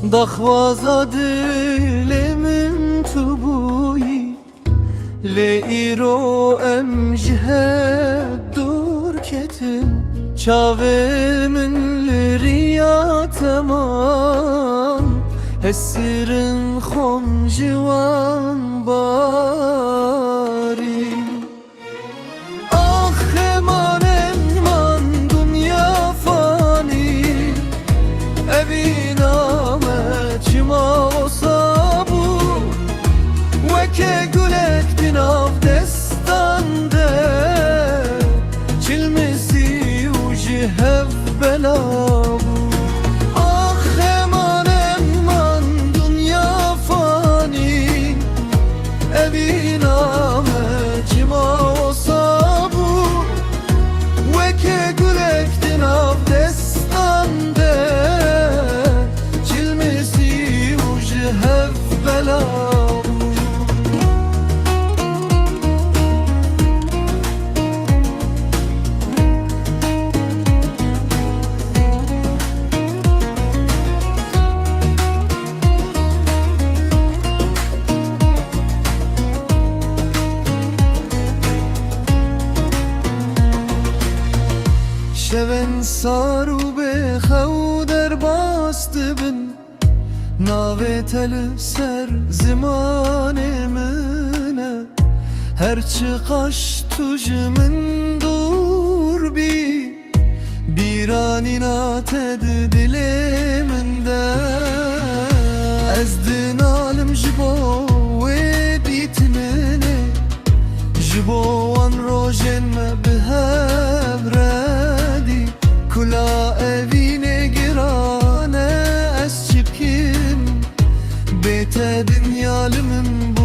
دخوازا دلمم تو بویی لیرو ام جهد دور کتن چاوه من لریا تمام هسرن خم جوان باری آخ من دنیا فانی evina çima osabu Veke gülek dinav destande Çilmesi uji hev belabu Ah eman eman dünya fani Evina çima osabu Veke gülek dinav destande هف بلاو شون سارو به خو در باست بن ناوی تل سر زمان منه هرچی قاش توجمن دور بی بیرانی ناتد دل من ده از دنالم جبو و دیت منه جبو وان روژن ما به هم ردی کلا evine girane ez çipkin Bete dünyalımın